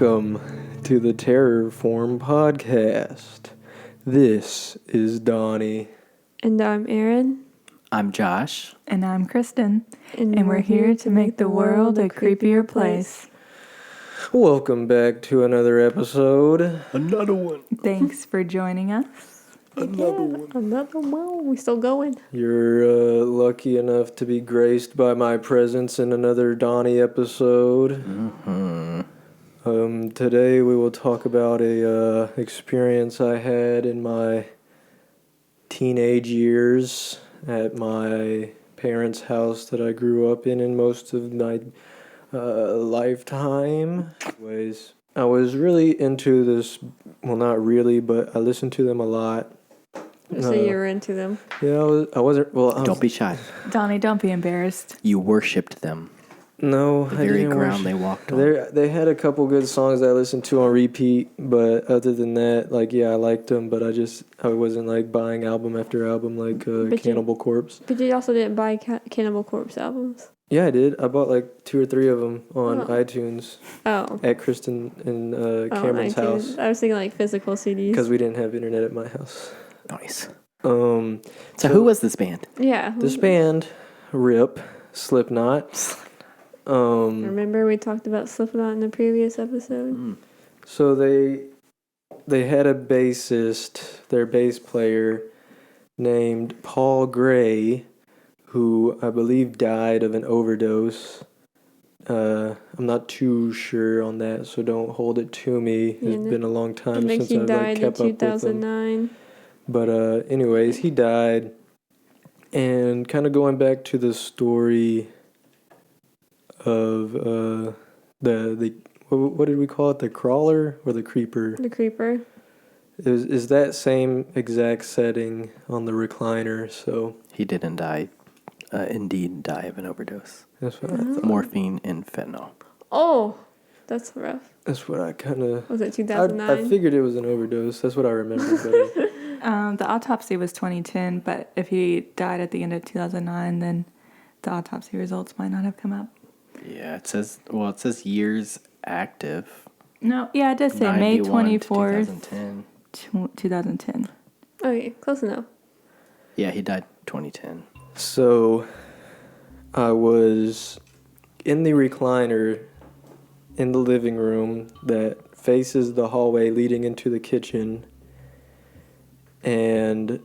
Welcome to the Terrorform Podcast. This is Donnie. And I'm Aaron. I'm Josh. And I'm Kristen. And we're here to make the world a creepier place. Welcome back to another episode. Another one. Thanks for joining us. Another one. We still going. You're lucky enough to be graced by my presence in another Donnie episode. Today we will talk about a experience I had in my teenage years at my parents' house that I grew up in most of my lifetime. Anyways, I was really into this. Well, not really, but I listened to them a lot. So you were into them. Yeah, I wasn't. Well, Don't be shy. Donnie, don't be embarrassed. You worshipped them. No, The I very didn't ground worship. they walked on. They had a couple good songs that I listened to on repeat, but other than that, I liked them, but I wasn't buying album after album like Cannibal Corpse. But you also didn't buy Cannibal Corpse albums. Yeah, I did. I bought 2 or 3 of them on iTunes Oh. at Kristen and Cameron's house. I was thinking physical CDs. Because we didn't have internet at my house. Nice. So who was this band? Yeah. This band, RIP, Slipknot. Remember we talked about Slipknot in the previous episode? So they had a bassist, their bass player, named Paul Gray, who I believe died of an overdose. I'm not too sure on that, so don't hold it to me. It's been a long time I think since he I've died in kept up with him. 2009. But anyways, he died. And kind of going back to the story of the what did we call it? The crawler or the creeper? The creeper. Is that same exact setting on the recliner? So He didn't die. Indeed, die of an overdose. that's what I thought. Morphine and fentanyl. Oh, that's rough. That's what I kind of. Was it 2009? I figured it was an overdose. That's what I remember. But The autopsy was 2010, but if he died at the end of 2009, then the autopsy results might not have come up. Yeah, it says years active. No, yeah, it does say May 24th, 2010. 2010. Okay, close enough. Yeah, he died 2010. so I was in the recliner in the living room that faces the hallway leading into the kitchen, and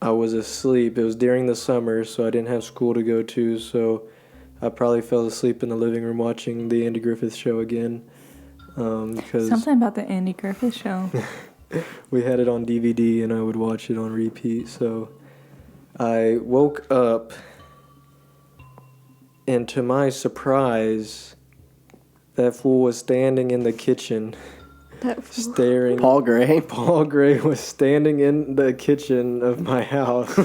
I was asleep. It was during the summer, so I didn't have school to go to, so I probably fell asleep in the living room watching the Andy Griffith Show again. Because Something about the Andy Griffith Show. we had it on DVD and I would watch it on repeat. So I woke up, and to my surprise, that fool was standing in the kitchen, staring. Paul Gray. Paul Gray was standing in the kitchen of my house,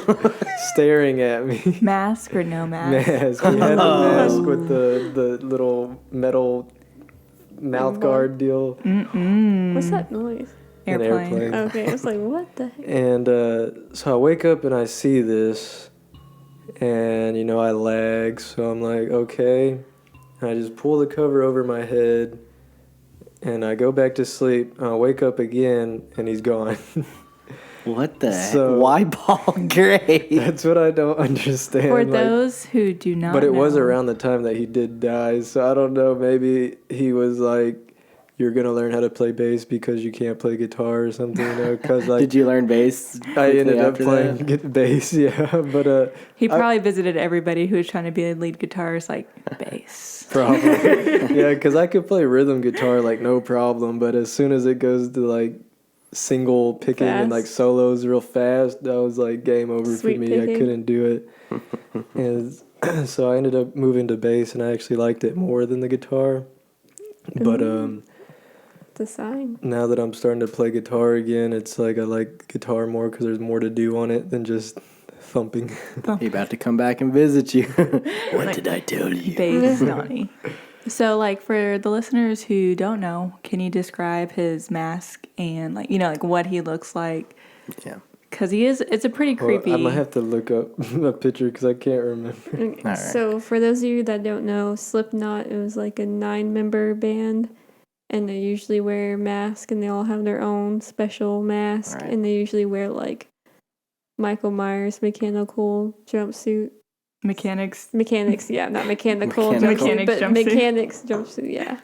staring at me. Mask or no mask? Mask. He had a mask with the little metal mouth guard deal. What's that noise? Airplane. Okay, I was like, what the heck? And so I wake up and I see this, and I lag, so I'm like, okay. And I just pull the cover over my head, and I go back to sleep. And I wake up again, and he's gone. What the heck? So- Why Paul Gray? That's what I don't understand. For those who do not But it was know- around the time that he did die, so I don't know. Maybe he was like, "You're gonna learn how to play bass because you can't play guitar or something." Because Did you learn bass? I ended up after playing bass, yeah. But He probably visited everybody who was trying to be a lead guitarist, bass. probably, yeah, because I could play rhythm guitar no problem. But as soon as it goes to single picking and Fast. solos real fast, that was game over Sweet for me. picking. I couldn't do it. And so I ended up moving to bass, and I actually liked it more than the guitar. But It's a sign. now that I'm starting to play guitar again, it's I like guitar more because there's more to do on it than just thumping. He about to come back and visit you. What did I tell you? Bass Donnie. So, for the listeners who don't know, can you describe his mask and, what he looks like? Yeah. Because it's a pretty creepy. Well, I might have to look up a picture because I can't remember. Okay. All right. So for those of you that don't know, Slipknot, it was a 9-member band, and they usually wear masks, and they all have their own special mask, Right. and they usually wear like Michael Myers mechanical jumpsuit. Mechanics. Yeah, not mechanical Mechanical. jumpsuit, but jumpsuit. mechanics jumpsuit, yeah.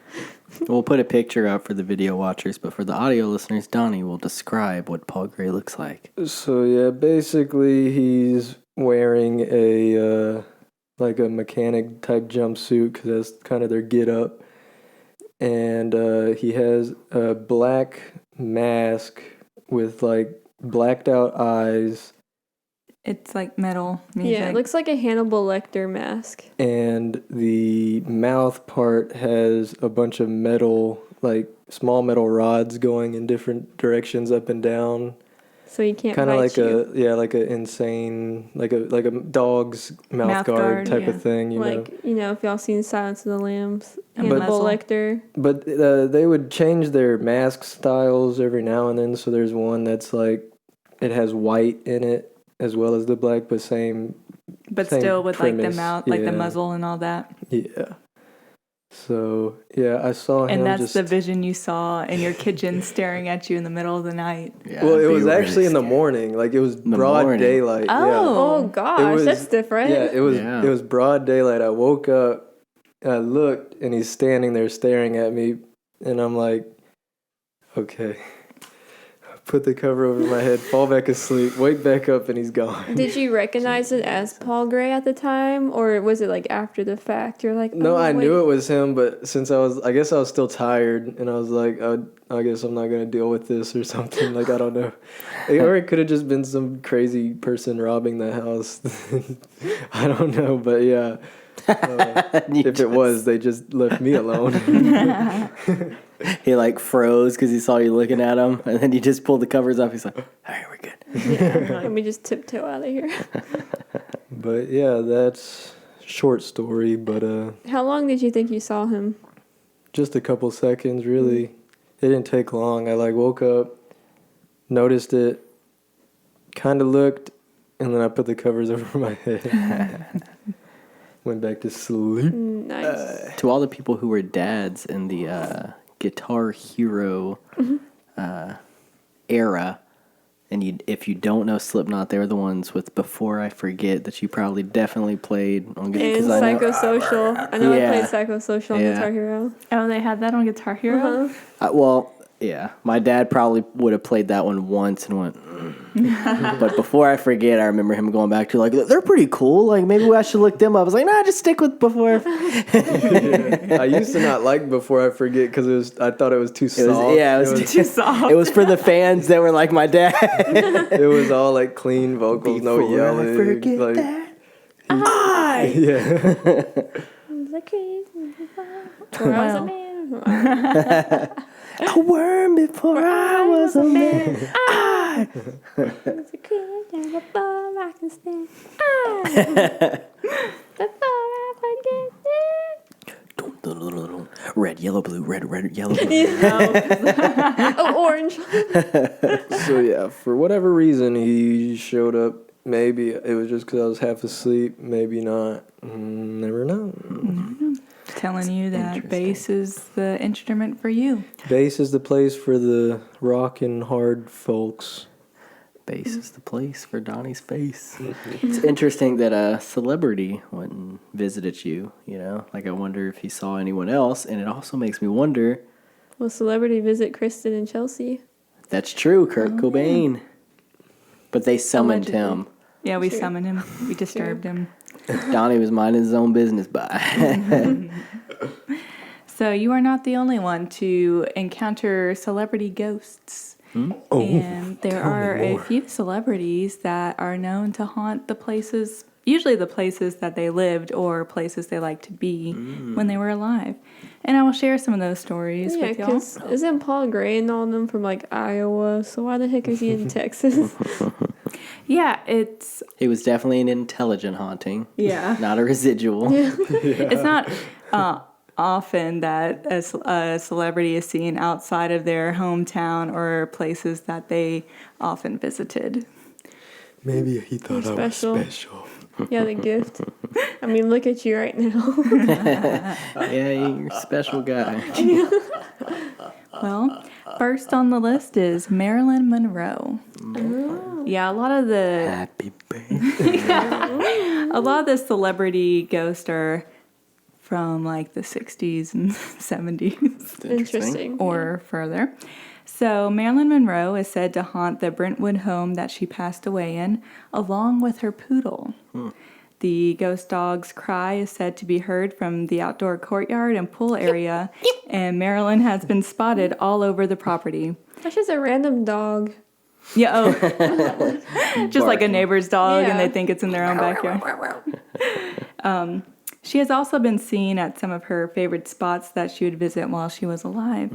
We'll put a picture up for the video watchers, but for the audio listeners, Donnie will describe what Paul Gray looks like. So yeah, basically he's wearing a like a mechanic type jumpsuit because that's kind of their get up, and he has a black mask with like blacked out eyes. It's like metal music. Yeah, it looks like a Hannibal Lecter mask. And the mouth part has a bunch of metal, like small metal rods going in different directions up and down. So you can't Kind of bite like you. like a insane, like a dog's mouth guard type yeah. of thing, you know. Like, if y'all seen Silence of the Lambs, And Hannibal muzzle. Lecter. But they would change their mask styles every now and then. So there's one that's like, it has white in it as well as the black, but same still with like the premise, mouth, like the yeah. muzzle and all that. Yeah. So, yeah, I saw him And that's just... the vision you saw in your kitchen staring at you in the middle of the night. Yeah, Well, it it'd was be actually really in the scary. morning. Like, it was the broad morning. daylight. Oh, Yeah. gosh, was- that's different. Yeah, it Yeah. was broad daylight. I woke up, I looked, and he's standing there staring at me, and I'm like, okay. Put the cover over my head, fall back asleep, wake back up, and he's gone. Did you recognize it as Paul Gray at the time, or was it like after the fact? You're like, No, oh, I wait. knew it was him, but since I guess I was still tired, and I was like, I guess I'm not gonna deal with this or something. Like, I don't know, or it could have just been some crazy person robbing the house. I don't know, but yeah, if it was, they just left me alone. He like froze because he saw you looking at him, and then you just pulled the covers off. He's like, "All right, we're good." Yeah, let me just tiptoe out of here. But yeah, that's short story, but How long did you think you saw him? just a couple seconds, really. It didn't take long. I like woke up, noticed it, kind of looked, and then I put the covers over my head. Went back to sleep. Nice. To all the people who were dads in the Guitar Hero era, and if you don't know Slipknot, they're the ones with Before I Forget that you probably definitely played on Guitar. And Psychosocial. I know Yeah. I played Psychosocial on Yeah. Guitar Hero. Oh, they had that on Guitar Hero? Uh-huh. Well, yeah, my dad probably would have played that one once and went. But Before I Forget, I remember him going back to like, they're pretty cool. Like maybe I should look them up. I was like, nah, just stick with Before. I used to not like Before I Forget because I thought it was too soft. It was Too soft. It was for the fans that were like my dad. It was all like clean vocals, no Before I yelling. forget like, that. yeah. Where I was a Wow. man. A worm before I was a man. I was a kid, and before I can stand. Before I forget it. Red, yellow, blue, red, yellow, blue. Oh, orange. So yeah, for whatever reason, he showed up. Maybe it was just because I was half asleep. Maybe not. Never know. Telling you that interesting. bass is the instrument for you. Bass is the place for the rockin' hard folks. Bass is the place for Donnie's face. It's interesting that a celebrity went and visited you, you know? Like, I wonder if he saw anyone else, and it also makes me wonder. Will celebrity visit Kristen and Chelsea? That's true, Kurt Cobain. But they summoned Allegedly. him. Yeah, we Sure. summoned him. We disturbed him. Donnie was minding his own business by. So you are not the only one to encounter celebrity ghosts. Oh, And there are a few celebrities that are known to haunt the places, usually the places that they lived or places they liked to be when they were alive. And I will share some of those stories Yeah, with y'all. because isn't Paul Gray and all them from like Iowa? So why the heck is he in Texas? Yeah, it's It was definitely an intelligent haunting, yeah. not a residual. It's not often that a celebrity is seen outside of their hometown or places that they often visited. maybe he thought I was Special. special. Yeah, the gift. I mean, look at you right now. Yeah, you're a special guy. Well, first on the list is Marilyn Monroe. Oh. Yeah, a lot of the Happy birthday. a lot of the celebrity ghosts are from like the 60s and 70s Interesting. or further. So Marilyn Monroe is said to haunt the Brentwood home that she passed away in, along with her poodle. The ghost dog's cry is said to be heard from the outdoor courtyard and pool area, and Marilyn has been spotted all over the property. That's just a random dog. Yeah, just like a neighbor's dog, and Yeah. they think it's in their own backyard. She has also been seen at some of her favorite spots that she would visit while she was alive.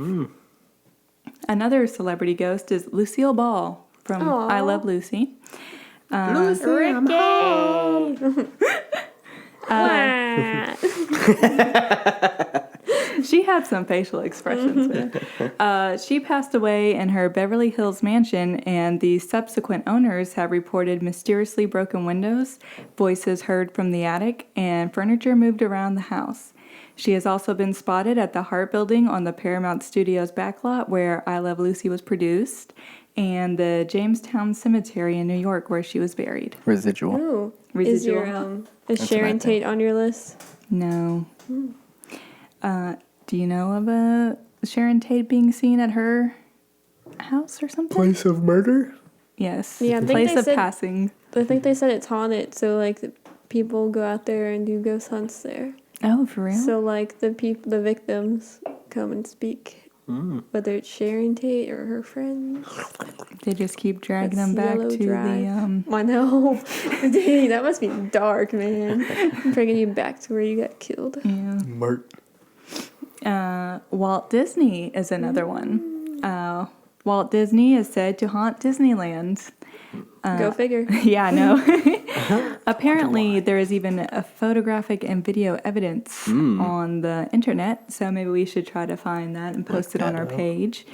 Another celebrity ghost is Lucille Ball from Aw. I Love Lucy. She had some facial expressions with it. She passed away in her Beverly Hills mansion, and the subsequent owners have reported mysteriously broken windows, voices heard from the attic, and furniture moved around the house. She has also been spotted at the Hart Building on the Paramount Studios backlot where I Love Lucy was produced, and the Jamestown Cemetery in New York where she was buried. Residual. Ooh. Residual. Is your is That's Sharon what I think. Tate on your list? No. Do you know of a Sharon Tate being seen at her house or something? Place of murder? Yes. Yeah, I think Place they of said- passing. I think they said it's haunted, so like the people go out there and do ghost hunts there. Oh, for real? So like the victims come and speak. Whether it's Sharon Tate or her friends. They just keep dragging That's them back Yellow to Drive. the I know. Dang, that must be dark, man. Bringing you back to where you got killed. yeah. Murt. Walt Disney is another one. Walt Disney is said to haunt Disneyland. Go figure. Yeah, no. Apparently, there is even a photographic and video evidence on the internet, so maybe we should try to find that and post it on our page.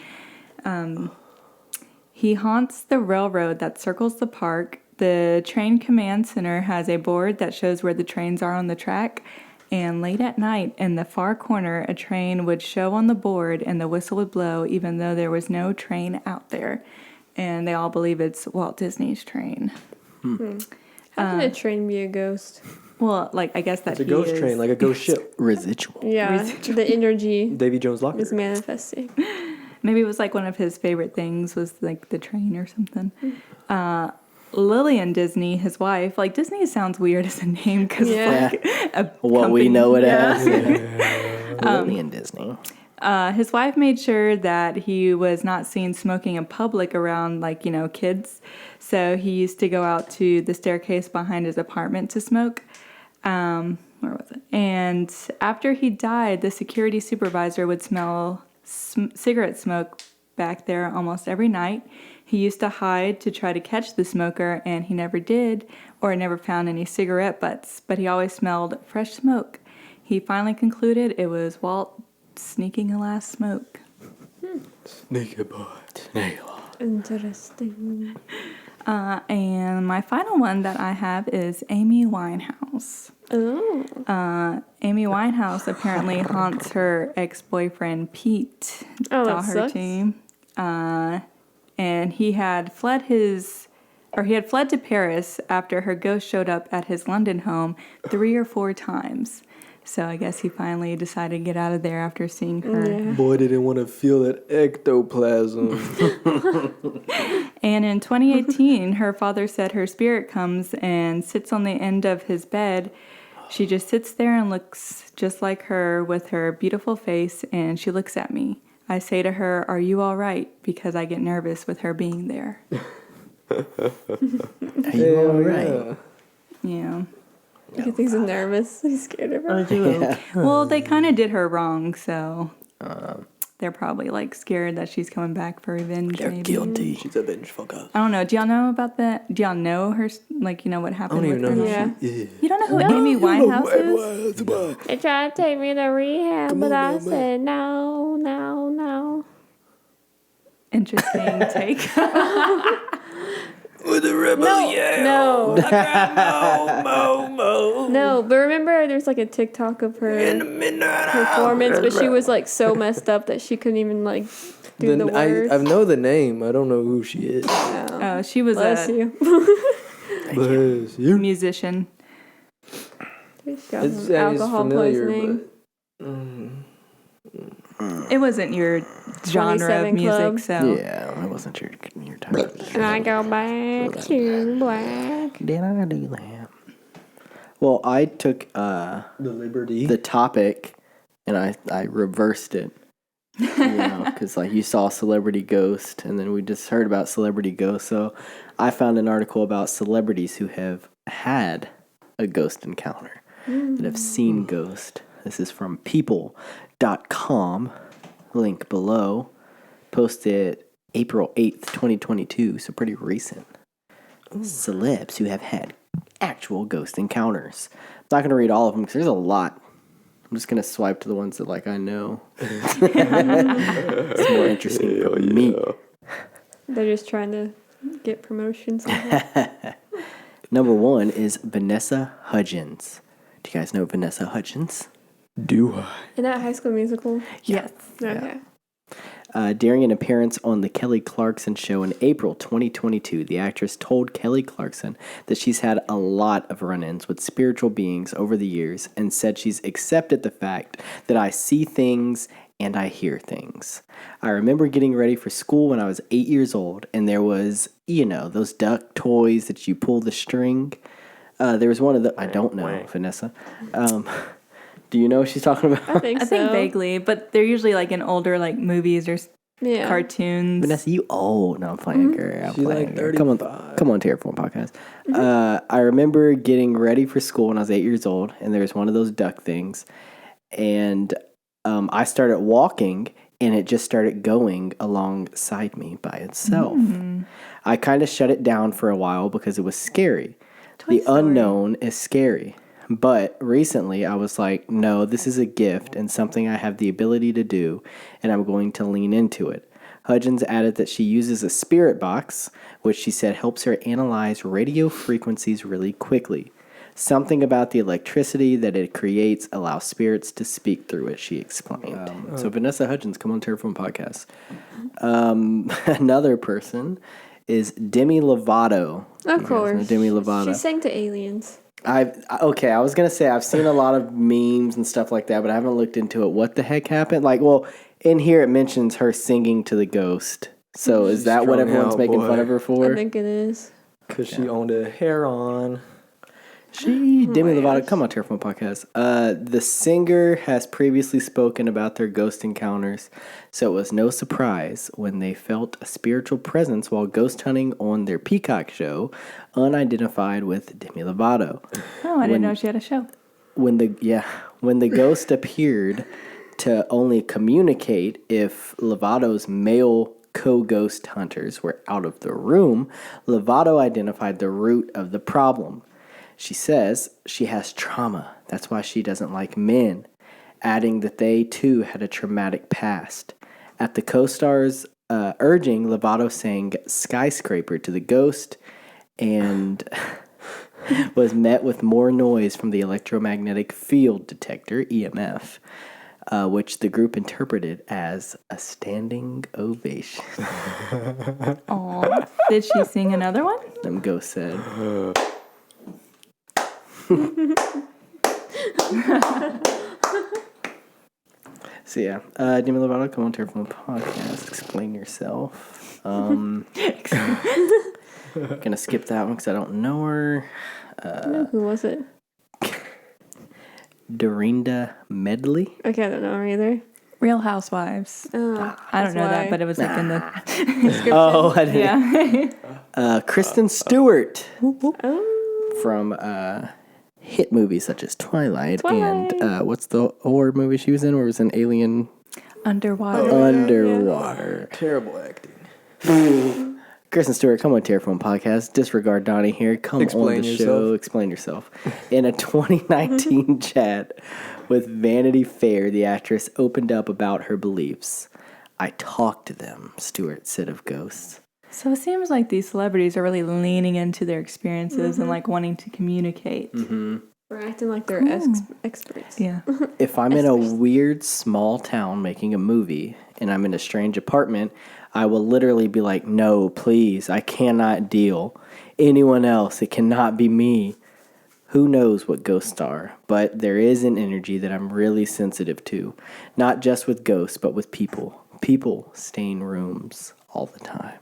He haunts the railroad that circles the park. The train command center has a board that shows where the trains are on the track. And late at night, in the far corner, a train would show on the board and the whistle would blow, even though there was no train out there. And they all believe it's Walt Disney's train. How can a train be a ghost? Well, like, I guess that It's a he ghost is- train, like a ghost ship. Residual. Yeah, the energy Davy Jones' Locker. is manifesting. Maybe it was like one of his favorite things was like the train or something. Lillian Disney, his wife, like Disney sounds weird as a name because Yeah. it's like a What we company. know it Yeah. as. Lillian Disney. His wife made sure that he was not seen smoking in public around, like, you know, kids. So he used to go out to the staircase behind his apartment to smoke. Where was it? And after he died, the security supervisor would smell cigarette smoke back there almost every night. He used to hide to try to catch the smoker, and he never did, or never found any cigarette butts, but he always smelled fresh smoke. He finally concluded it was Walt sneaking a last smoke. Sneaky boy. Interesting. And my final one that I have is Amy Winehouse. Oh. Amy Winehouse apparently haunts her ex-boyfriend Pete Oh, that sucks. Doherty. And he had fled to Paris after her ghost showed up at his London home 3 or 4 times. So I guess he finally decided to get out of there after seeing her. Yeah. Boy didn't want to feel that ectoplasm. And in 2018, her father said her spirit comes and sits on the end of his bed. She just sits there and looks just like her with her beautiful face, and she looks at me. I say to her, "Are you all right?" Because I get nervous with her being there. Are you all right? Yeah. He thinks he's nervous. He's scared of her. Yeah. Well, they kind of did her wrong, so they're probably like scared that she's coming back for revenge. They're maybe. guilty. She's a vengeful girl. I don't know. Do y'all know about that? Do y'all know her? Like, you know what I happened don't with even know her? who Yeah. she is. You don't know who Amy Winehouse is? They tried to take me to rehab, but I said no, no, no. Interesting take. With a rebel No, mo. no. But remember, there's like a TikTok of her Midnight performance, but she was like so messed up that she couldn't even like do the words. I know the name. I don't know who she is. Oh, she was Bless a you. Bless you. musician. Got It's some alcohol familiar, poisoning. It wasn't your genre of 27 music, Club. so Yeah, it wasn't your time. And I go back to black. Did I do that? Well, I took The Liberty. the topic and I reversed it. Because like you saw Celebrity Ghost, and then we just heard about Celebrity Ghost. So I found an article about celebrities who have had a ghost encounter, that have seen ghost. This is from people.com, link below, posted April 8th, 2022, so pretty recent. Celebs who have had actual ghost encounters. I'm not going to read all of them because there's a lot. I'm just going to swipe to the ones that like I know. It's more interesting for me. They're just trying to get promotions. Number 1 is Vanessa Hudgens. Do you guys know Vanessa Hudgens? Do I? In that High School Musical? yes. Okay. During an appearance on The Kelly Clarkson Show in April 2022, the actress told Kelly Clarkson that she's had a lot of run-ins with spiritual beings over the years and said she's accepted the fact that I see things and I hear things. I remember getting ready for school when I was 8 years old, and there was, those duck toys that you pull the string. There was one of the, I don't know, Vanessa. Do you know what she's talking about? I think so. I think vaguely, but they're usually like in older like movies or cartoons. Vanessa, you old. No, I'm playing girl. I'm She's playing like girl. 35. Come on, Terrorform Podcast. I remember getting ready for school when I was 8 years old, and there was one of those duck things, and I started walking, and it just started going alongside me by itself. I kind of shut it down for a while because it was scary. The unknown is scary. But recently I was like, no, this is a gift and something I have the ability to do, and I'm going to lean into it. Hudgens added that she uses a spirit box, which she said helps her analyze radio frequencies really quickly. Something about the electricity that it creates allows spirits to speak through it, she explained. So Vanessa Hudgens, come on Terrorform Podcast. Another person is Demi Lovato. Of course. Demi Lovato. She sang to aliens. I was going to say I've seen a lot of memes and stuff like that, but I haven't looked into it. What the heck happened? Like, well, in here it mentions her singing to the ghost. So is that what everyone's making fun of her for? I think it is. Because she owned a heron. Demi Lovato, come on, Terrorform Podcast. The singer has previously spoken about their ghost encounters, so it was no surprise when they felt a spiritual presence while ghost hunting on their Peacock show, Unidentified with Demi Lovato. Oh, I didn't know she had a show. When the ghost appeared to only communicate if Lovato's male co-ghost hunters were out of the room, Lovato identified the root of the problem. She says she has trauma. That's why she doesn't like men, adding that they too had a traumatic past. At the co-star's urging, Lovato sang Skyscraper to the ghost and was met with more noise from the electromagnetic field detector, EMF, which the group interpreted as a standing ovation. Oh, did she sing another one? Them ghosts said. So yeah, Demi Lovato, come on Terrorform Podcast, explain yourself. Gonna skip that one because I don't know her. Who was it? Dorinda Medley. Okay, I don't know her either. Real Housewives. Oh, I don't know that, but it was like in the description. Oh, I didn't. yeah. Kristen Stewart Oh. from hit movies such as Twilight. And what's the horror movie she was in where it was an alien Underwater. underwater. Terrible acting. Kristen Stewart, come on Terrorform Podcast. Disregard Donnie here. Come Explain on the yourself. show. Explain yourself. In a 2019 chat with Vanity Fair, the actress opened up about her beliefs. I talk to them, Stewart said of ghosts. So it seems like these celebrities are really leaning into their experiences and like wanting to communicate. Mm-hmm. We're acting like they're experts. Yeah. If I'm in a weird small town making a movie and I'm in a strange apartment, I will literally be like, no, please, I cannot deal. Anyone else, it cannot be me. Who knows what ghosts are, but there is an energy that I'm really sensitive to. Not just with ghosts, but with people. People stay in rooms all the time.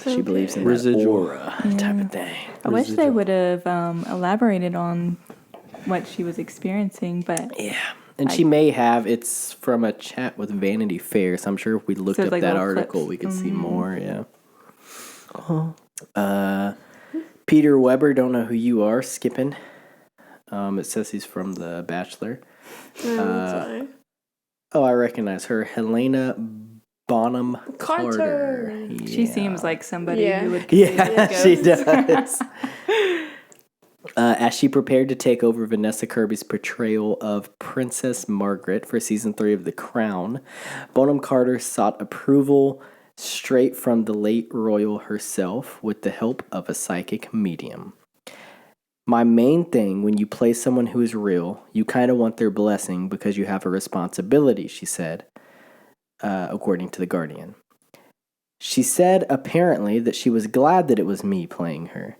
She believes in that Residual aura type of thing. I wish they would have elaborated on what she was experiencing, but Yeah. And she may have. It's from a chat with Vanity Fair, so I'm sure if we looked So up like that little article, clips. we could see more. Yeah. Peter Weber, don't know who you are. Skipping. It says he's from The Bachelor. Sorry. Oh, I recognize her. Helena Bonham Carter. she seems like somebody Yeah. who would. Yeah, she does. As she prepared to take over Vanessa Kirby's portrayal of Princess Margaret for season 3 of The Crown, Bonham Carter sought approval straight from the late royal herself with the help of a psychic medium. My main thing when you play someone who is real, you kind of want their blessing because you have a responsibility, she said, according to The Guardian. She said apparently that she was glad that it was me playing her.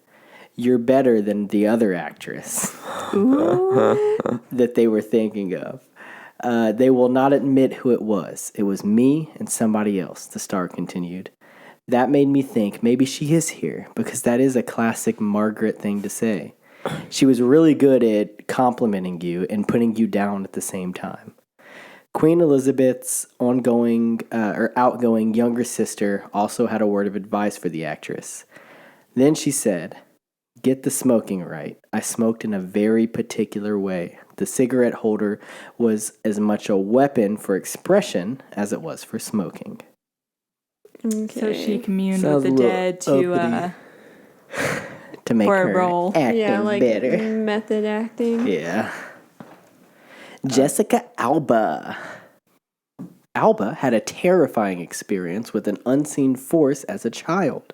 You're better than the other actress that they were thinking of. They will not admit who it was. It was me and somebody else, the star continued. That made me think maybe she is here, because that is a classic Margaret thing to say. She was really good at complimenting you and putting you down at the same time. Queen Elizabeth's outgoing younger sister also had a word of advice for the actress. Then she said, "Get the smoking right. I smoked in a very particular way. The cigarette holder was as much a weapon for expression as it was for smoking." Okay. So she communed Sounds with a the little dead to uppity. To make For a her role. acting yeah, like better. method acting. Yeah. Jessica Alba. Alba had a terrifying experience with an unseen force as a child.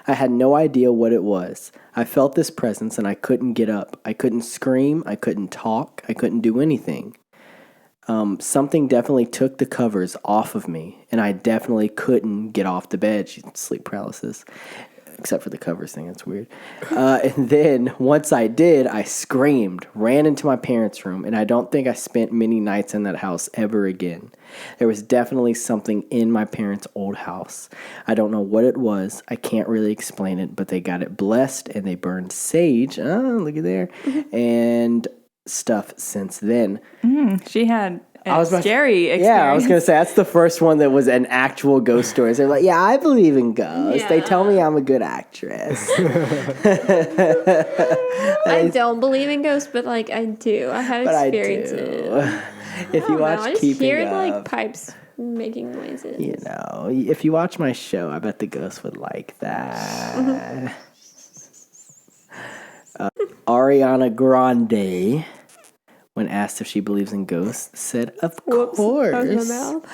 I had no idea what it was. I felt this presence and I couldn't get up. I couldn't scream. I couldn't talk. I couldn't do anything. Something definitely took the covers off of me, and I definitely couldn't get off the bed. She had sleep paralysis. Except for the covers thing, that's weird. And then, once I did, I screamed, ran into my parents' room, and I don't think I spent many nights in that house ever again. There was definitely something in my parents' old house. I don't know what it was. I can't really explain it, but they got it blessed, and they burned sage. Oh, look at there. And stuff since then. She had a scary experience. Yeah, I was going to say, that's the first one that was an actual ghost story. They're like, yeah, I believe in ghosts. They tell me I'm a good actress. I don't believe in ghosts, but like I do. I have But experiences. I do. If you watch I just Keeping hear Up, like pipes making noises. you know, if you watch my show, I bet the ghosts would like that. Ariana Grande, when asked if she believes in ghosts, said, "Of Whoops, course. that was my mouth.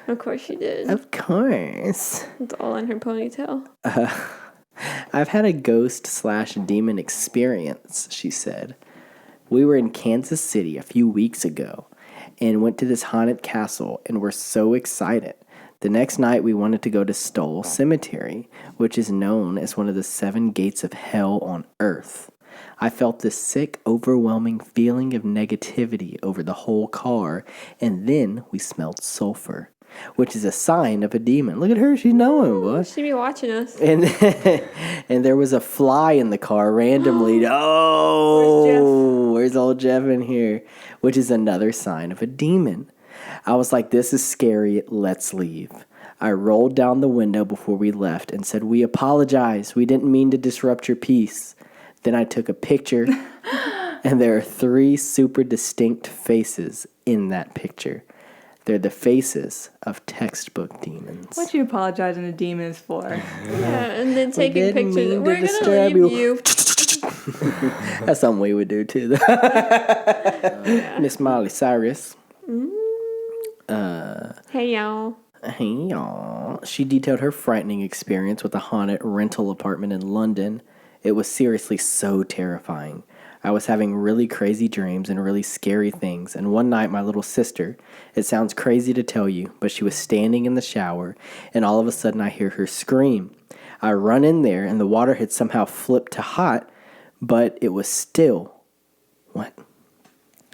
Of course she did. Of course. It's all in her ponytail. I've had a ghost/demon experience," she said. "We were in Kansas City a few weeks ago and went to this haunted castle and were so excited. The next night we wanted to go to Stoll Cemetery, which is known as one of the 7 gates of hell on earth. I felt this sick, overwhelming feeling of negativity over the whole car, and then we smelled sulfur, which is a sign of a demon." Look at her, she's knowing, boy. She be watching us. And there was a fly in the car randomly. Oh, where's old Jeff in here? Which is another sign of a demon. I was like, this is scary. Let's leave. I rolled down the window before we left and said, "We apologize. We didn't mean to disrupt your peace." Then I took a picture, and there are 3 super distinct faces in that picture. They're the faces of textbop demons. What you apologizing to demons for? Yeah, and then taking didn't pictures. mean to We're gonna disturb leave you. you. That's something we would do too. Miss Miley Cyrus. Hey y'all. Hey y'all. She detailed her frightening experience with a haunted rental apartment in London. It was seriously so terrifying. I was having really crazy dreams and really scary things. And one night, my little sister, it sounds crazy to tell you, but she was standing in the shower, and all of a sudden I hear her scream. I run in there, and the water had somehow flipped to hot, but it was still. What?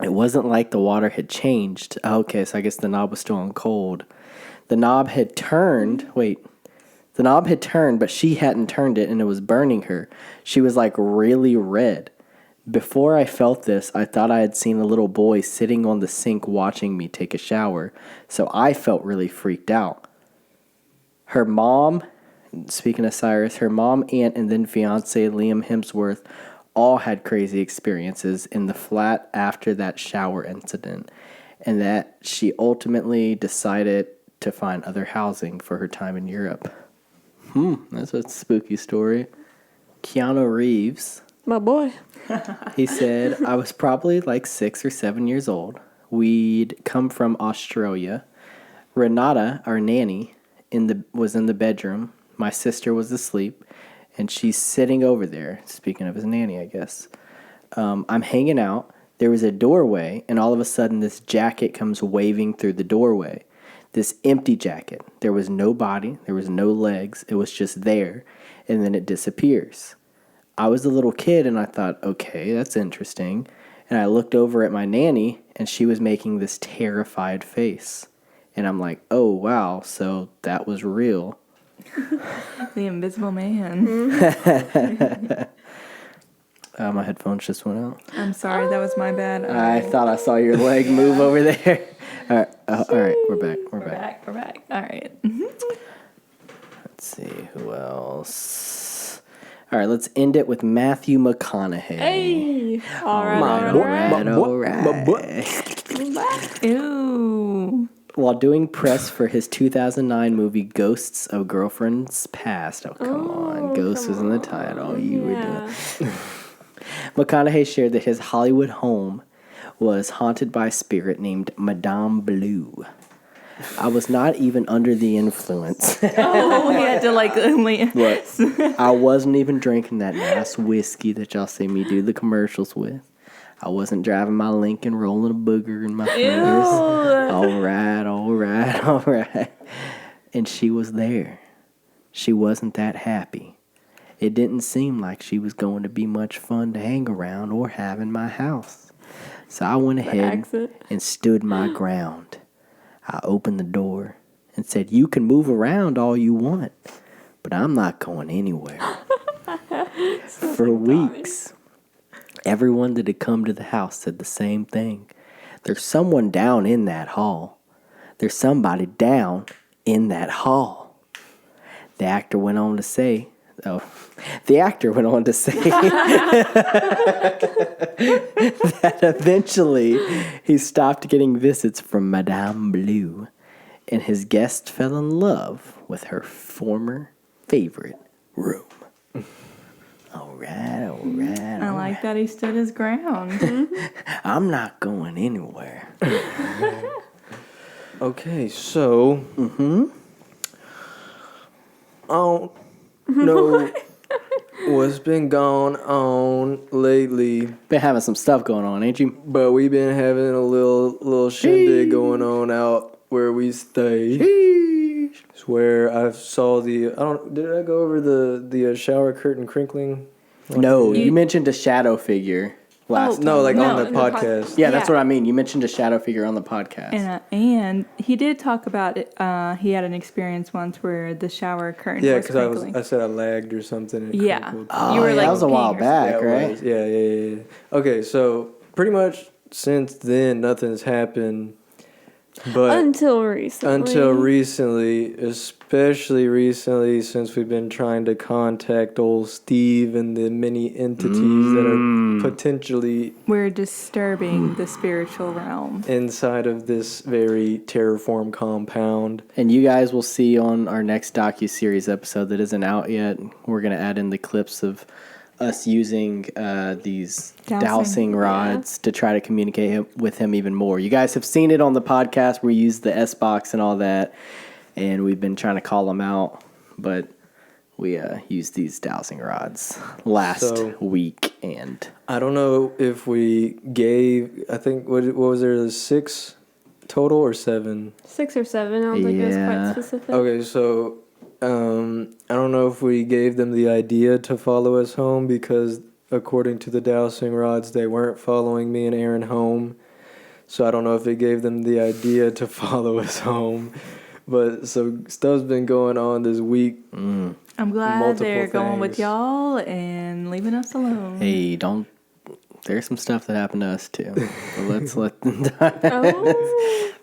It wasn't like the water had changed. Okay, so I guess the knob was still on cold. The knob had turned. The knob had turned, but she hadn't turned it, and it was burning her. She was like really red. Before I felt this, I thought I had seen a little boy sitting on the sink watching me take a shower, so I felt really freaked out. Her mom, speaking of Cyrus, her mom, aunt, and then fiance Liam Hemsworth all had crazy experiences in the flat after that shower incident, and that she ultimately decided to find other housing for her time in Europe. That's a spooky story. Keanu Reeves, My boy. he said, I was probably like 6 or 7 years old. We'd come from Australia. Renata, our nanny, was in the bedroom. My sister was asleep, and she's sitting over there. Speaking of his nanny, I guess. I'm hanging out. There was a doorway, and all of a sudden this jacket comes waving through the doorway. This empty jacket. There was no body. There was no legs. It was just there, and then it disappears. I was a little kid, and I thought, okay, that's interesting. And I looked over at my nanny, and she was making this terrified face. And I'm like, oh, wow, so that was real. The invisible man. My headphones just went out. I'm sorry, that was my bad. I thought I saw your leg move over there. All right, we're back. We're back. All right. Let's see, who else? All right, let's end it with Matthew McConaughey. Hey. All right. Ew. While doing press for his 2009 movie Ghosts of Girlfriends Past. Oh, come on. Ghosts was in the title. You were doing. McConaughey shared that his Hollywood home was haunted by a spirit named Madame Blue. I was not even under the influence. Oh, he had to What? I wasn't even drinking that nice whiskey that y'all see me do the commercials with. I wasn't driving my Lincoln, rolling a booger in my fingers. All right. And she was there. She wasn't that happy. It didn't seem like she was going to be much fun to hang around or have in my house. So I went ahead and stood my ground. I opened the door and said, you can move around all you want, but I'm not going anywhere. For weeks, everyone that had come to the house said the same thing. There's someone down in that hall. There's somebody down in that hall. The actor went on to say that eventually he stopped getting visits from Madame Blue, and his guest fell in love with her former favorite room. All right. I like that he stood his ground. I'm not going anywhere. Okay, so I don't know what's been going on lately, Been having some stuff going on, ain't you? but we've been having a little shindig going on out where we stay. It's where I saw did I go over the shower curtain crinkling? No, you mentioned a shadow figure last time. No, like No, on the in the podcast. Yeah, that's what I mean. You mentioned a shadow figure on the podcast. And he did talk about it. He had an experience once where the shower curtain Yeah, was because crinkling. I said I lagged or something. And it Yeah. crinkled. You were yeah, like that was a while peeing or back, Yeah, it right? was. Yeah. Okay, so pretty much since then, nothing's happened. But Until recently, especially recently, since we've been trying to contact old Steve and the many entities that are potentially We're disturbing the spiritual realm. inside of this very Terrorform compound. And you guys will see on our next docuseries episode that isn't out yet, we're going to add in the clips of us using these dowsing rods to try to communicate with him even more. You guys have seen it on the podcast. We use the S-Box and all that, and we've been trying to call him out, but We used these dowsing rods last week, and I don't know if we gave. I think what was there 6 total or 7? 6 or 7. I don't think it was quite specific. Okay, so I don't know if we gave them the idea to follow us home because according to the dowsing rods, they weren't following me and Aaron home. So I don't know if it gave them the idea to follow us home. But so stuff's been going on this week. I'm glad they're going with y'all and leaving us alone. Hey, don't. There's some stuff that happened to us too. But let's let them die. Oh.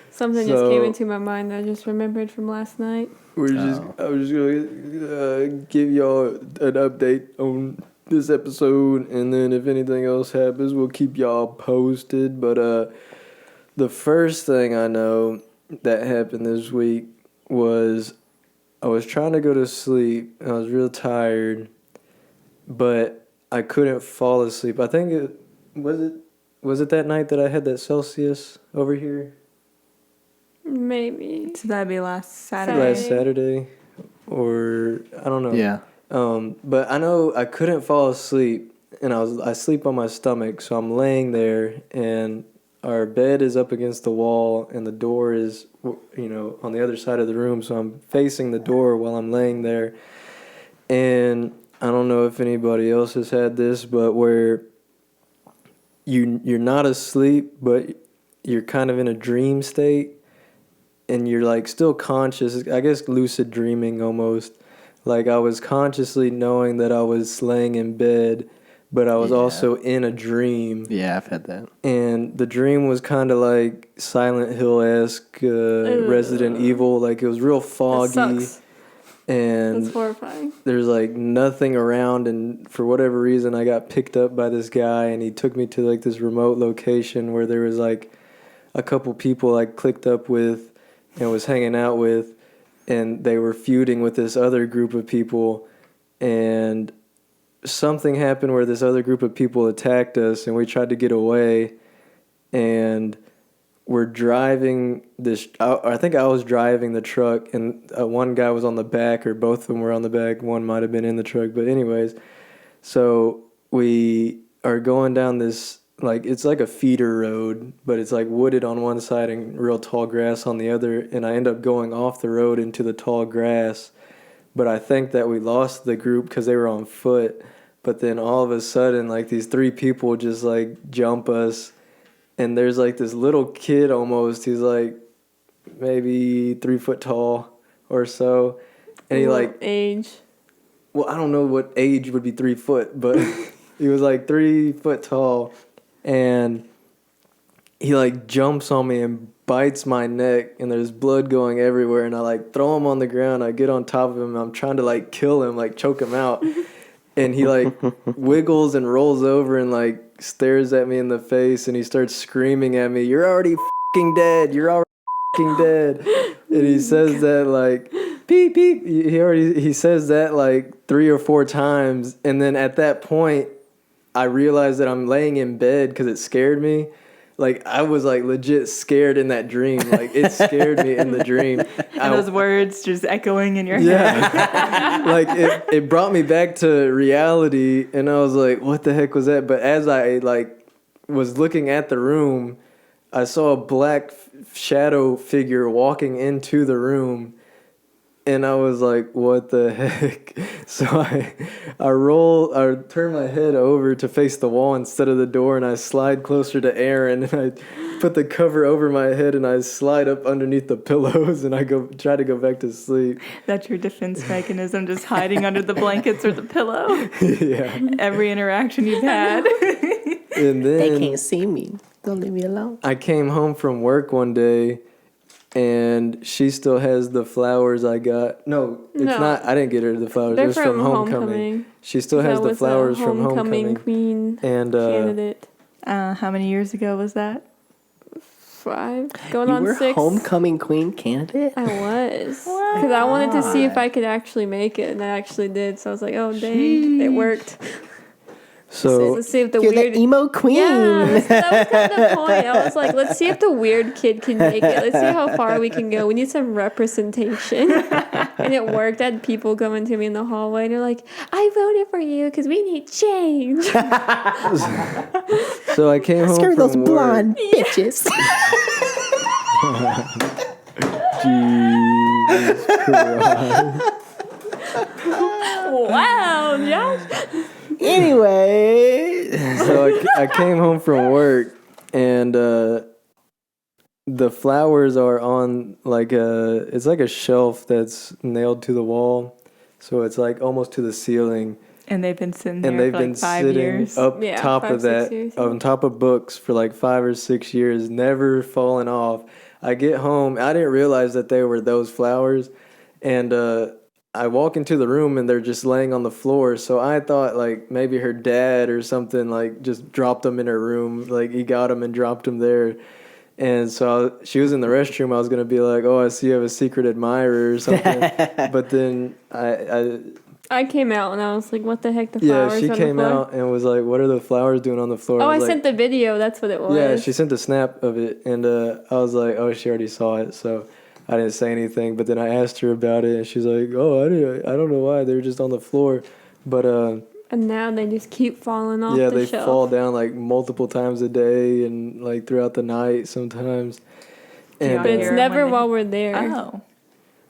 Something just came into my mind that I just remembered from last night. I was just gonna give y'all an update on this episode, and then if anything else happens, we'll keep y'all posted. But the first thing I know that happened this week was I was trying to go to sleep. And I was real tired, but I couldn't fall asleep. I think it was that night that I had that Celsius over here. Maybe. So that'd be last Saturday. Last Saturday, or I don't know. Yeah. But I know I couldn't fall asleep, and I sleep on my stomach, so I'm laying there, and our bed is up against the wall, and the door is, on the other side of the room, so I'm facing the door while I'm laying there. And I don't know if anybody else has had this, but where you're not asleep, but you're kind of in a dream state, and you're like still conscious, I guess lucid dreaming almost. Like I was consciously knowing that I was laying in bed, but I was also in a dream. Yeah, I've had that. And the dream was kind of like Silent Hill-esque, Resident Evil. Like it was real foggy. That sucks. And that's horrifying. There's like nothing around, and for whatever reason I got picked up by this guy, and he took me to like this remote location where there was like a couple people I clicked up with and was hanging out with, and they were feuding with this other group of people, and something happened where this other group of people attacked us, and we tried to get away, and we're driving this. I think I was driving the truck, and one guy was on the back, or both of them were on the back. One might have been in the truck, but anyways, so we are going down this, like, it's like a feeder road, but it's like wooded on one side and real tall grass on the other, and I end up going off the road into the tall grass, but I think that we lost the group because they were on foot. But then all of a sudden, like, these 3 people just like jump us, and there's like this little kid almost, he's like maybe 3 foot tall or so, and he like age. Well, I don't know what age would be 3 foot, but he was like 3 foot tall, and he like jumps on me and bites my neck, and there's blood going everywhere, and I like throw him on the ground. I get on top of him, I'm trying to like kill him, like choke him out, and he like wiggles and rolls over and like stares at me in the face, and he starts screaming at me, "You're already f***ing dead, you're already f***ing dead," and he says that like beep beep, he says that like 3 or 4 times, and then at that point I realized that I'm laying in bed because it scared me. Like, I was, like, legit scared in that dream. Like, it scared me in the dream. And those words just echoing in your head. Yeah. Like, it brought me back to reality, and I was like, what the heck was that? But as I, like, was looking at the room, I saw a black shadow figure walking into the room, and I was like, what the heck? So I turn my head over to face the wall instead of the door, and I slide closer to Aaron, and I put the cover over my head, and I slide up underneath the pillows, and I try to go back to sleep. That's your defense mechanism, just hiding under the blankets or the pillow. Yeah. Every interaction you've had. And then they can't see me. Don't leave me alone. I came home from work one day, and she still has the flowers I got. No, it's not. I didn't get her the flowers. They're it was from homecoming. She still has the flowers from homecoming. Queen and candidate. How many years ago was that? 5, going you on were 6. homecoming queen candidate? I was. Because I wanted to see if I could actually make it, and I actually did. So I was like, oh, dang, it worked. So Let's see if the You're weird the emo queen. Yeah, that was kind of the point. I was like, let's see if the weird kid can make it. Let's see how far we can go. We need some representation. And it worked. I had people coming to me in the hallway and they're like, I voted for you because we need change. so I came home Screw from those work. blonde bitches. Jesus Christ. Wow, Josh. Anyway. So I came home from work, and the flowers are on it's like a shelf that's nailed to the wall, so it's like almost to the ceiling. And they've been sitting there And they've for been like 5 sitting years. up Yeah, top 5, of 6 that, years, on top of books for like 5 or 6 years, never falling off. I get home, I didn't realize that they were those flowers, and I walk into the room and they're just laying on the floor. So I thought like maybe her dad or something like just dropped them in her room, like he got them and dropped them there. And so she was in the restroom. I was gonna be like, "Oh, I see you have a secret admirer or something," but then I came out and I was like, what the heck? The yeah, flowers she on came the floor? out and was like, "What are the flowers doing on the floor?" Oh, I was like, sent the video. That's what it was. yeah, she sent a snap of it, and I was like, "Oh, she already saw it," so I didn't say anything. But then I asked her about it, and she's like, "Oh, I don't know why they were just on the floor," but And now they just keep falling off yeah, the they shelf. fall down like multiple times a day and like throughout the night sometimes. And But it's Here never when they- while we're there. Oh.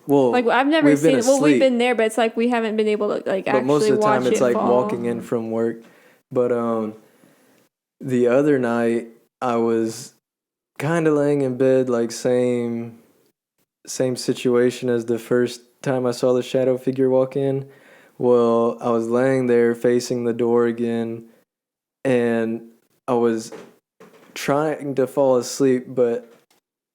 well, Like I've never we've been seen. Well, we've asleep, been there, but it's like we haven't been able to like but actually most of the watch time it's it like fall. walking in from work. But the other night I was kind of laying in bed, like same situation as the first time I saw the shadow figure walk in. Well, I was laying there facing the door again, and I was trying to fall asleep, but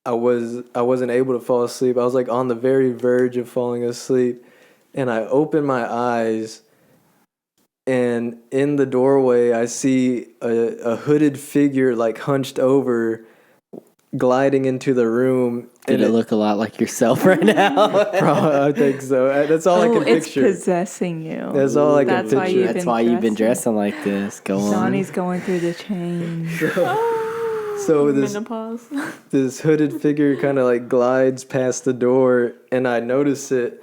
I wasn't able to fall asleep. I was like on the very verge of falling asleep, and I opened my eyes, and in the doorway I see a hooded figure like hunched over, gliding into the room. Did and it look a lot like yourself right now? Probably, I think so. That's all I can it's picture. possessing you. That's all I can That's why picture. you've That's been why you've been dressing. dressing like this. Go on. Donnie's going through the change. So this Menopause. this hooded figure kind of like glides past the door, and I notice it,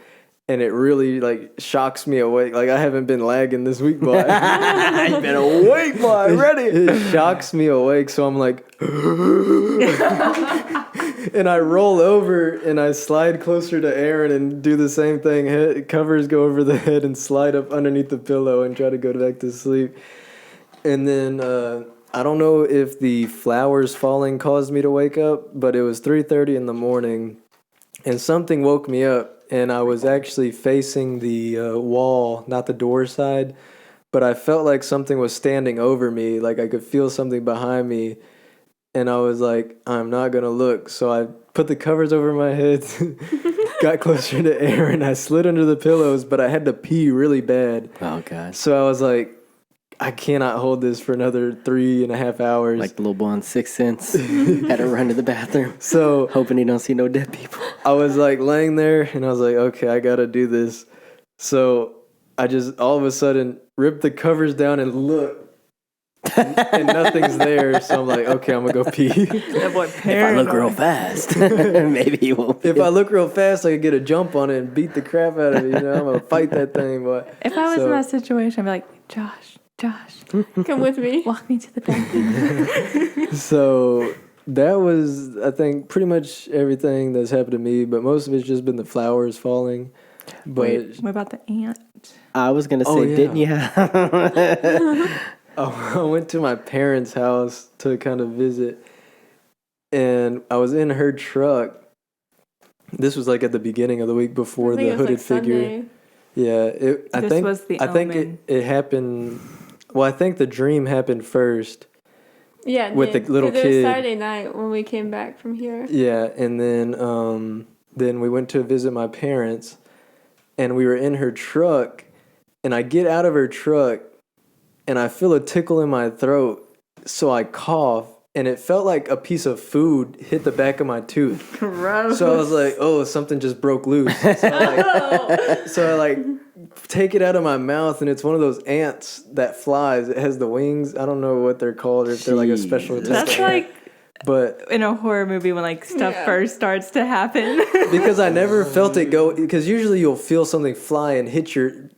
and it really like shocks me awake. Like I haven't been lagging this week, boy. I've been awake, boy. Ready. It shocks me awake, so I'm like, and I roll over and I slide closer to Aaron and do the same thing. Covers go over the head and slide up underneath the pillow and try to go back to sleep. And then I don't know if the flowers falling caused me to wake up, but it was 3:30 in the morning, and something woke me up, and I was actually facing the wall, not the door side, but I felt like something was standing over me, like I could feel something behind me, and I was like, I'm not gonna look, so I put the covers over my head, got closer to Aaron, I slid under the pillows, but I had to pee really bad, Oh, gosh. so I was like, I cannot hold this for another 3.5 hours. Like the little boy on Sixth Sense. Had to run to the bathroom. So Hoping he don't see no dead people. I was like laying there and I was like, okay, I gotta do this. So I just all of a sudden ripped the covers down and look, and nothing's there. So I'm like, okay, I'm gonna go pee. If I look real fast, maybe he won't. If I look real fast, I could get a jump on it and beat the crap out of it. You know, I'm gonna fight that thing. But If I was So- in that situation, I'd be like, Josh, Come with me. walk me to the bathroom. so that was, I think, pretty much everything that's happened to me. But most of it's just been the flowers falling. But Wait. What about the ant? I was going to say, Oh, yeah. didn't you? I went to my parents' house to kind of visit, and I was in her truck. This was like at the beginning of the week before I think the it was, hooded like, figure. Sunday. Yeah, I This think was the I think omen. it happened. Well, I think the dream happened first. Yeah, it With the did. little 'Cause it was kid. Saturday night when we came back from here. Yeah, and then we went to visit my parents, and we were in her truck, and I get out of her truck, and I feel a tickle in my throat, so I cough, and it felt like a piece of food hit the back of my tooth. Gross. So I was like, oh, something just broke loose. So I like take it out of my mouth, and it's one of those ants that flies. It has the wings. I don't know what they're called, or if they're like a special type That's of like ant. But in a horror movie when like stuff first starts to happen. because I never felt it go, because usually you'll feel something fly and hit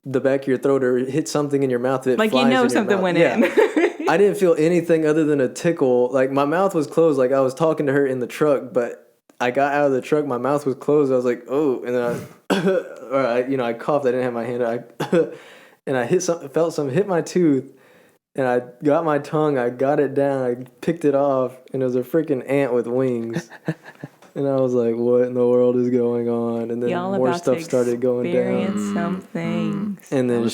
the back of your throat, or hit something in your mouth. It Like flies you know in your something mouth. went Yeah. in. I didn't feel anything other than a tickle. Like my mouth was closed. Like I was talking to her in the truck, but I got out of the truck. My mouth was closed. I was like, oh, and then I coughed. I didn't have my hand. And I felt something hit my tooth, and I got my tongue. I got it down. I picked it off, and it was a freaking ant with wings. And I was like, what in the world is going on? And then Y'all more about stuff to started going down. experience some things. And then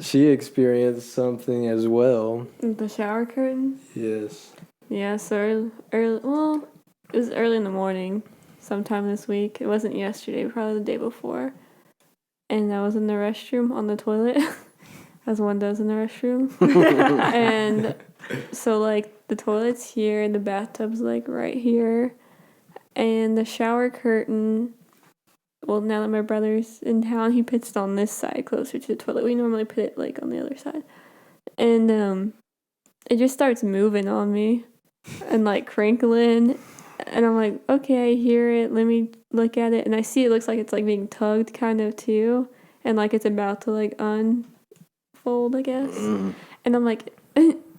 she experienced something as well. The shower curtain. Yes. Yeah, so early. Well, it was early in the morning, sometime this week. It wasn't yesterday, probably the day before. And I was in the restroom on the toilet, as one does in the restroom. And so like the toilet's here, and the bathtub's like right here, and the shower curtain. Well, now that my brother's in town, he puts it on this side, closer to the toilet. We normally put it like on the other side, and it just starts moving on me, and like crinkling, and I'm like, okay, I hear it. Let me look at it, and I see it looks like it's like being tugged, kind of too, and like it's about to like unfold, I guess. And I'm like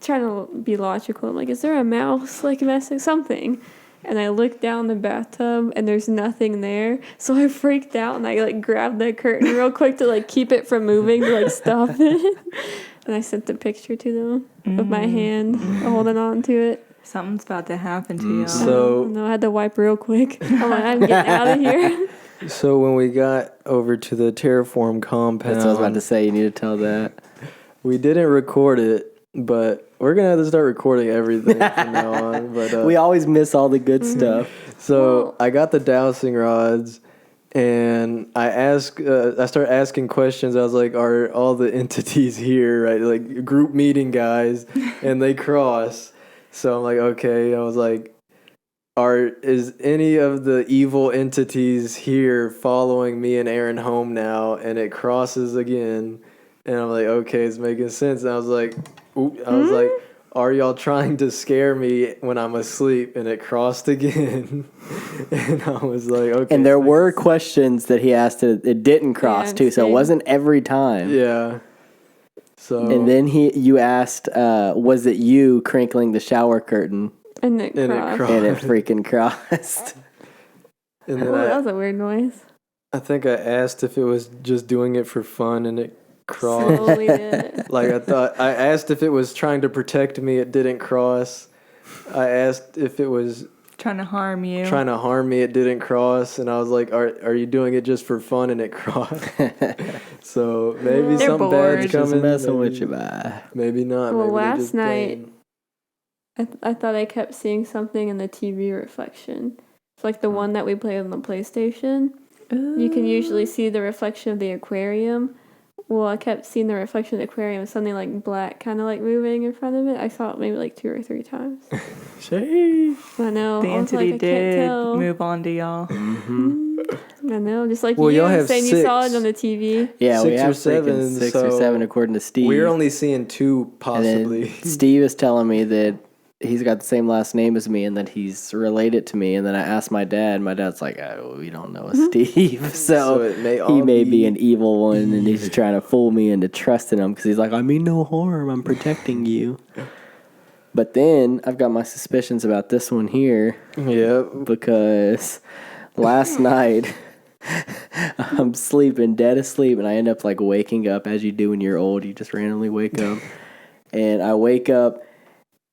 trying to be logical. I'm like, is there a mouse like messing something? And I look down the bathtub, and there's nothing there. So I freaked out, and I like grabbed the curtain real quick to like keep it from moving, to like stop it. And I sent the picture to them with my hand holding on to it. Something's about to happen to you. So No, I had to wipe real quick. I'm like, I'm getting out of here. So when we got over to the Terrorform compound, That's what I was about to say. You need to tell that. we didn't record it, but we're gonna have to start recording everything from now on. But We always miss all the good stuff. so I got the dowsing rods, and I started asking questions. I was like, "Are all the entities here?" Right, like group meeting guys, and they cross. So I'm like, okay. I was like, is any of the evil entities here following me and Aaron home now? And it crosses again, and I'm like, okay, it's making sense. And I was like, are y'all trying to scare me when I'm asleep? And it crossed again, and I was like, okay. And there were questions that he asked it didn't cross too, so it same. wasn't every time. Yeah. So And then you asked, was it you crinkling the shower curtain? And it And it crossed. crossed. And it freaking crossed. and then Oh, that was a weird noise. I think I asked if it was just doing it for fun, and it crossed. Slowly did it. Like I asked if it was trying to protect me, it didn't cross. I asked if it was Trying to harm you. trying to harm me, it didn't cross. And I was like, are you doing it just for fun? And it crossed. So maybe They're something bored. bad's Just coming. messing maybe, with you, bye. maybe not. Well, maybe they're last just night- playing. I thought I kept seeing something in the TV reflection. It's like the one that we played on the PlayStation. You can usually see the reflection of the aquarium. Well, I kept seeing the reflection of the aquarium, something like black, kind of like moving in front of it. I saw it maybe like 2 or 3 times. Sheesh. I know. The I was like, entity I can't did tell. move on to y'all. I know, just like Well, you y'all have saying you saw 6. it on the TV. Yeah, 6 we or have 7, 6 or so 7 according to Steve. We're only seeing 2 and possibly. then Steve is telling me that he's got the same last name as me and that he's related to me. And then I asked my dad. My dad's like, oh, we don't know a Steve. So So it may he all may be- be an evil one, and he's trying to fool me into trusting him because he's like, I mean no harm. I'm protecting you. But then I've got my suspicions about this one here Yep. because last night I'm sleeping, dead asleep, and I end up like waking up as you do when you're old. You just randomly wake up. And I wake up,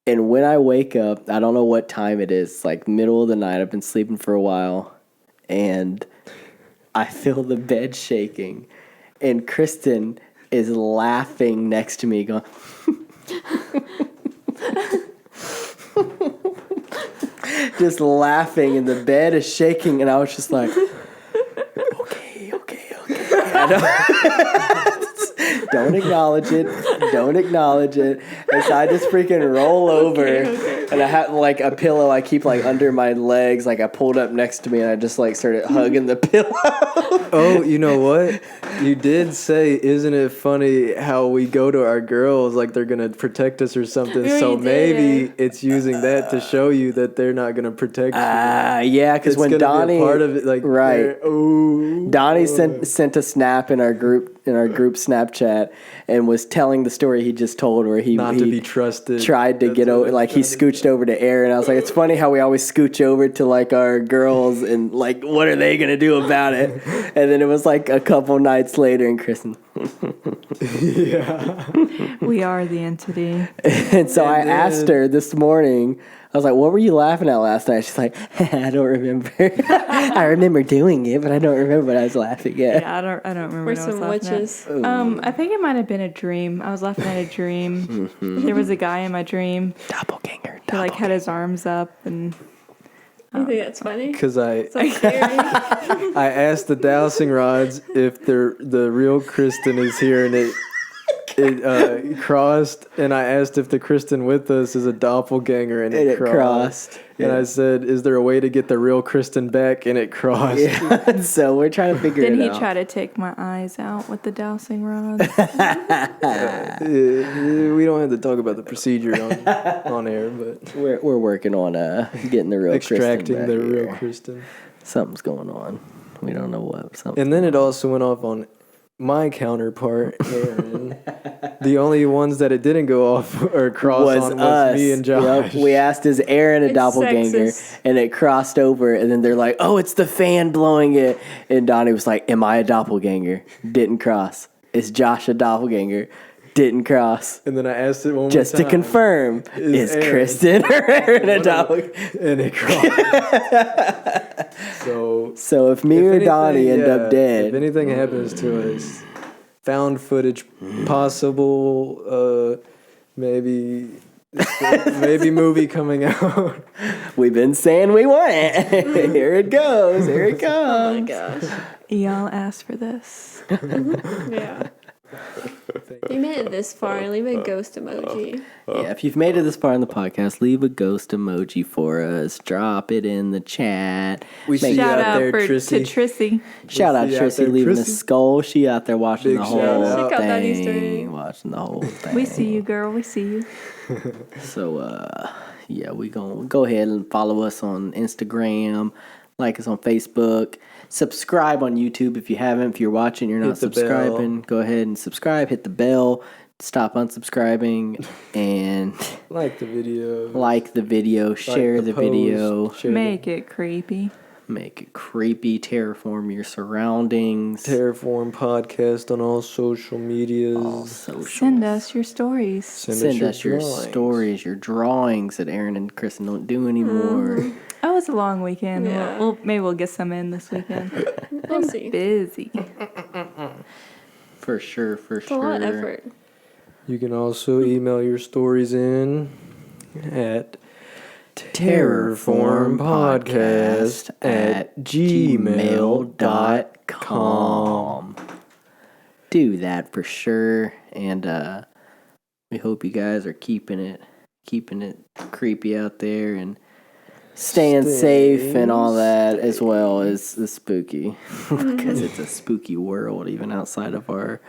and when I wake up, I don't know what time it is. It's like middle of the night. I've been sleeping for a while, and I feel the bed shaking. And Kristen is laughing next to me, going, just laughing, and the bed is shaking, and I was just like, okay. Don't acknowledge it. And so I just freaking roll over. And I had like a pillow I keep like under my legs. Like I pulled up next to me and I just like started hugging the pillow. Oh, you know what? You did say, isn't it funny how we go to our girls like they're going to protect us or something? Yeah, So you did. maybe it's using that to show you that they're not going to protect you. Yeah, because It's when gonna Donnie, be a part of it, like, right, oh, Donnie sent a snap in our group Snapchat and was telling the story he just told, where he not to be trusted. tried to That's get what over, I'm like he trying to scooched over to Aaron. I was like, it's funny how we always scooch over to like our girls and like, what are they gonna do about it? And then it was like a couple nights later, and Kristen. Yeah. We are the entity. And so I then- asked her this morning. I was like, "What were you laughing at last night?" She's like, "I don't remember. I remember doing it, but I don't remember what I was laughing at." Yeah, I don't remember We're what I was some laughing witches. at. I think it might have been a dream. I was laughing at a dream. There was a guy in my dream. Doppelganger. He like had his arms up and You think that's funny? Because I So scary. asked the dowsing rods if the real Kristen is here, and it crossed. And I asked if the Kristen with us is a doppelganger, and it crossed. And I said, "Is there a way to get the real Kristen back?" And it crossed. Yeah. So we're trying to figure then it he out. tried to take my eyes out with the dowsing rods. We don't have to talk about the procedure on air, but We're working on getting the real extracting Kristen the back real here. Kristen. Something's going on. We don't know what. Something. And then it also went off on my counterpart, Aaron. The only ones that it didn't go off or cross on was me and Josh. Yep. We asked, "Is Aaron a It's doppelganger?" sexist. And it crossed over, and then they're like, "Oh, it's the fan blowing it." And Donnie was like, "Am I a doppelganger?" Didn't cross. Is Josh a doppelganger? Didn't cross. And then I asked it one Just more to time. confirm, is Aaron. Kristen or Aaron a doppelganger? And it crossed. So if me or Donnie end up if dead, anything happens to us, found footage possible, maybe movie coming out. we've been saying we want it. Here it goes. Here it Oh my comes. gosh. Y'all asked for this. Yeah. If you made it this far, leave a ghost emoji. Yeah, if you've made it this far in the podcast, leave a ghost emoji for us. Drop it in the chat. We see you Shout out out there, to Trissy. Trissy. Shout out see you out Trissy there, leaving the Trissy. skull. She out there watching Big the shout whole out. Check out Donnie's thing. stream. Watching the whole thing. We see you, girl. We see you. So, yeah, we gonna go ahead and follow us on Instagram, like us on Facebook, subscribe on YouTube if you haven't. If you're watching, you're not Hit the bell. subscribing, go ahead and subscribe. Hit the bell. Stop unsubscribing and Like the video. like the video. Share the post, video. share Make it creepy. Make it creepy. Terraform your surroundings. Terrorform Podcast on all social medias. all social. Send us your stories. Send us your drawings. stories, your drawings that Aaron and Kristen don't do anymore. Oh, it's a long weekend. Yeah. Maybe we'll get some in this weekend. We'll see. Busy. For sure, for It's a lot of sure. effort. You can also email your stories in at terrorformpodcast@gmail.com. Do that for sure, and we hope you guys are keeping it creepy out there and staying safe and all that, as well as the spooky, because it's a spooky world even outside of our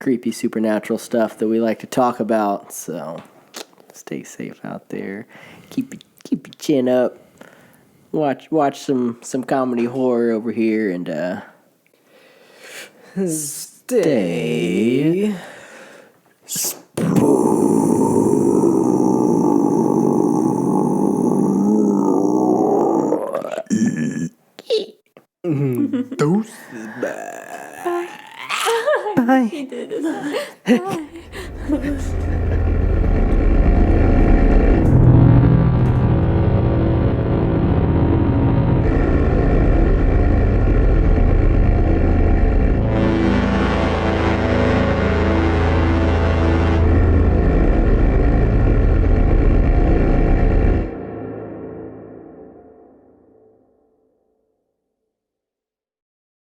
creepy supernatural stuff that we like to talk about. So stay safe out there. Keep your chin up. Watch some comedy horror over here, and stay He did it.